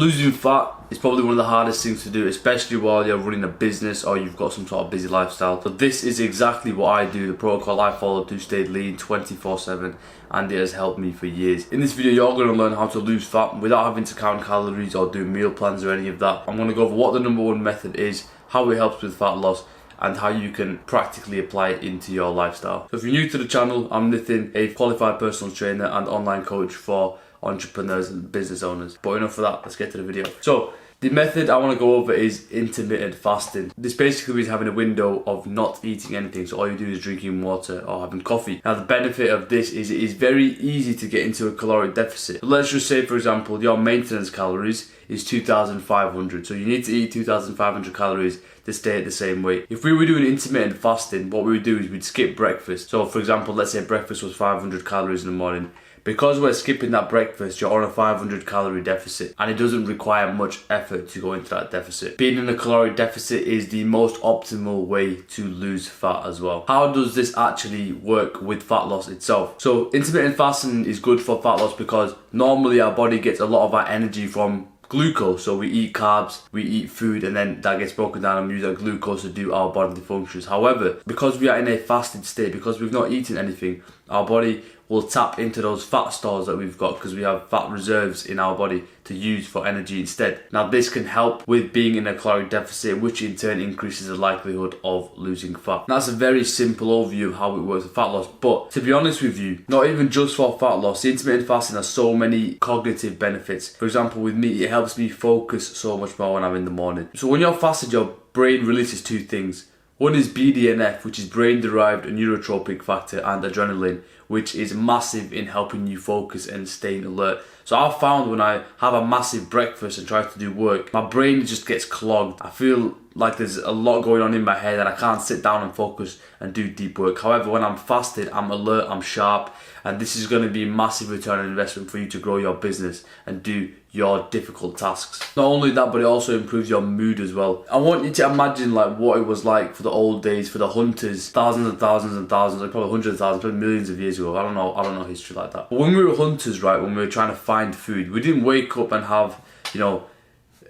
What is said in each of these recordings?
Losing fat is probably one of the hardest things to do, especially while you're running a business or you've got some sort of busy lifestyle. So this is exactly what I do, the protocol I follow to stay lean 24/7, and it has helped me for years. In this video, you're going to learn how to lose fat without having to count calories or do meal plans or any of that. I'm going to go over what the number one method is, how it helps with fat loss, and how you can practically apply it into your lifestyle. So if you're new to the channel, I'm Nitin, a qualified personal trainer and online coach for entrepreneurs and business owners. But enough of that, let's get to the video. So the method I want to go over is intermittent fasting. This basically means having a window of not eating anything, so all you do is drinking water or having coffee. Now the benefit of this is it is very easy to get into a caloric deficit. So let's just say, for example, your maintenance calories is 2,500, so you need to eat 2,500 calories to stay at the same weight. If we were doing intermittent fasting, what we would do is we'd skip breakfast. So for example, let's say breakfast was 500 calories in the morning. Because we're skipping that breakfast, you're on a 500 calorie deficit, and it doesn't require much effort to go into that deficit. Being in a caloric deficit is the most optimal way to lose fat as well. How does this actually work with fat loss itself? So intermittent fasting is good for fat loss because normally our body gets a lot of our energy from glucose. So we eat carbs, we eat food, and then that gets broken down and we use that glucose to do our bodily functions. However, because we are in a fasted state, because we've not eaten anything, our body will tap into those fat stores that we've got because we have fat reserves in our body to use for energy instead. Now this can help with being in a caloric deficit, which in turn increases the likelihood of losing fat. Now, that's a very simple overview of how it works with fat loss, but to be honest with you, not even just for fat loss, intermittent fasting has so many cognitive benefits. For example, with me, it helps me focus so much more when I'm in the morning. So when you're fasted, your brain releases two things. One is BDNF, which is brain-derived neurotrophic factor, and adrenaline, which is massive in helping you focus and staying alert. So I've found when I have a massive breakfast and try to do work, my brain just gets clogged. I feel like there's a lot going on in my head and I can't sit down and focus and do deep work. However, when I'm fasted, I'm alert, I'm sharp, and this is going to be a massive return on investment for you to grow your business and do your difficult tasks. Not only that, but it also improves your mood as well. I want you to imagine like what it was like for the old days, for the hunters, thousands and thousands and thousands, like probably hundreds of thousands, probably millions of years ago. I don't know history like that. But when we were hunters, right, when we were trying to find food, we didn't wake up and have,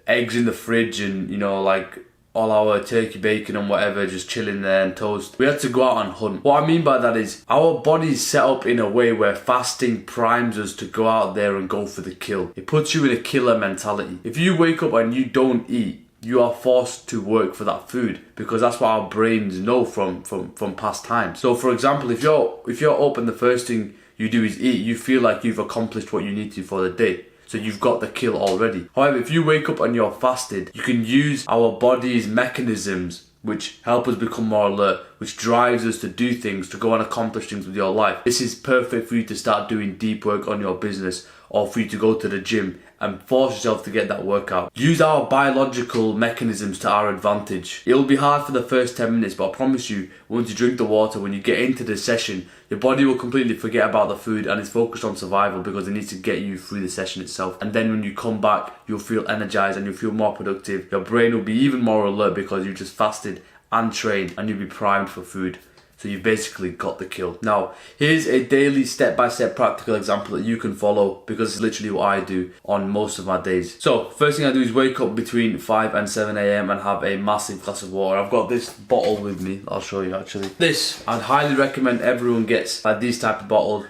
eggs in the fridge and, like all our turkey bacon and whatever just chilling there and toast. We had to go out and hunt. What I mean by that is our body's set up in a way where fasting primes us to go out there and go for the kill. It puts you in a killer mentality. If you wake up and you don't eat, you are forced to work for that food because that's what our brains know from past times. So for example, if you're up and the first thing you do is eat, you feel like you've accomplished what you need to for the day. So you've got the kill already. However, if you wake up and you're fasted, you can use our body's mechanisms which help us become more alert, which drives us to do things, to go and accomplish things with your life. This is perfect for you to start doing deep work on your business or for you to go to the gym and force yourself to get that workout. Use our biological mechanisms to our advantage. It'll be hard for the first 10 minutes, but I promise you, once you drink the water, when you get into the session, your body will completely forget about the food and it's focused on survival because it needs to get you through the session itself. And then when you come back, you'll feel energized and you'll feel more productive. Your brain will be even more alert because you just fasted and trained and you'll be primed for food. So you've basically got the kill. Now, here's a daily step-by-step practical example that you can follow because it's literally what I do on most of my days. So, first thing I do is wake up between 5 and 7 a.m. and have a massive glass of water. I've got this bottle with me. I'll show you actually. This, I'd highly recommend everyone gets like these type of bottles.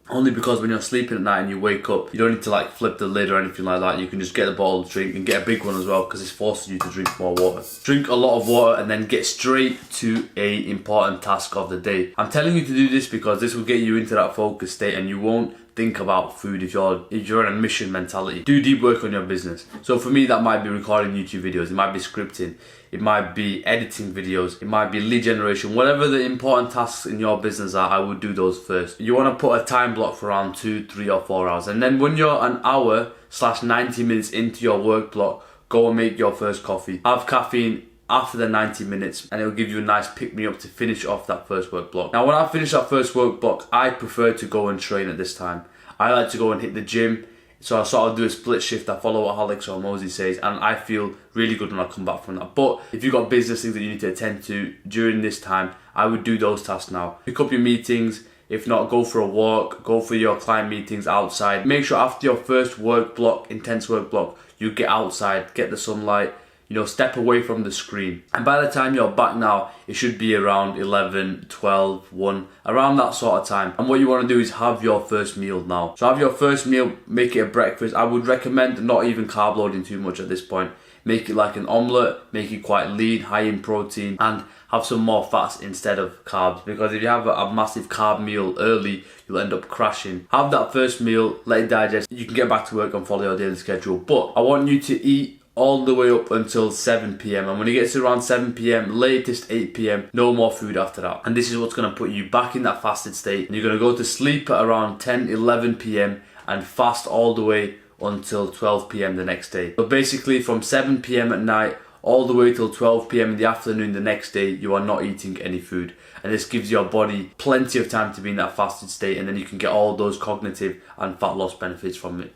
Only because when you're sleeping at night and you wake up, you don't need to like flip the lid or anything like that. You can just get a bottle of drink and get a big one as well because it's forcing you to drink more water. Drink a lot of water and then get straight to a important task of the day. I'm telling you to do this because this will get you into that focused state and you won't think about food if you're in a mission mentality. Do deep work on your business. So for me, that might be recording YouTube videos, it might be scripting, it might be editing videos, it might be lead generation. Whatever the important tasks in your business are, I would do those first. You want to put a time block for around 2, 3 or 4 hours, and then when you're an hour/90 minutes into your work block, go and make your first coffee. Have caffeine after the 90 minutes and it'll give you a nice pick-me-up to finish off that first work block. Now when I finish that first work block, I prefer to go and train at this time. I like to go and hit the gym, so I sort of do a split shift. I follow what Alex Hormozi says and I feel really good when I come back from that. But if you've got business things that you need to attend to during this time, I would do those tasks now. Pick up your meetings, If not, go for a walk, go for your client meetings outside. Make sure after your first work block, intense work block, you get outside, get the sunlight, step away from the screen. And by the time you're back now, it should be around 11, 12, 1, around that sort of time. And what you want to do is have your first meal now. So have your first meal, make it a breakfast. I would recommend not even carb loading too much at this point. Make it like an omelette, make it quite lean, high in protein, and have some more fats instead of carbs. Because if you have a massive carb meal early, you'll end up crashing. Have that first meal, let it digest. You can get back to work and follow your daily schedule. But I want you to eat all the way up until 7 p.m. and when it gets to around 7 p.m, latest 8 p.m, no more food after that. And this is what's going to put you back in that fasted state. And you're going to go to sleep at around 10, 11 p.m. and fast all the way until 12 p.m. the next day. So basically from 7 p.m. at night all the way till 12 p.m. in the afternoon the next day, you are not eating any food. And this gives your body plenty of time to be in that fasted state, and then you can get all those cognitive and fat loss benefits from it.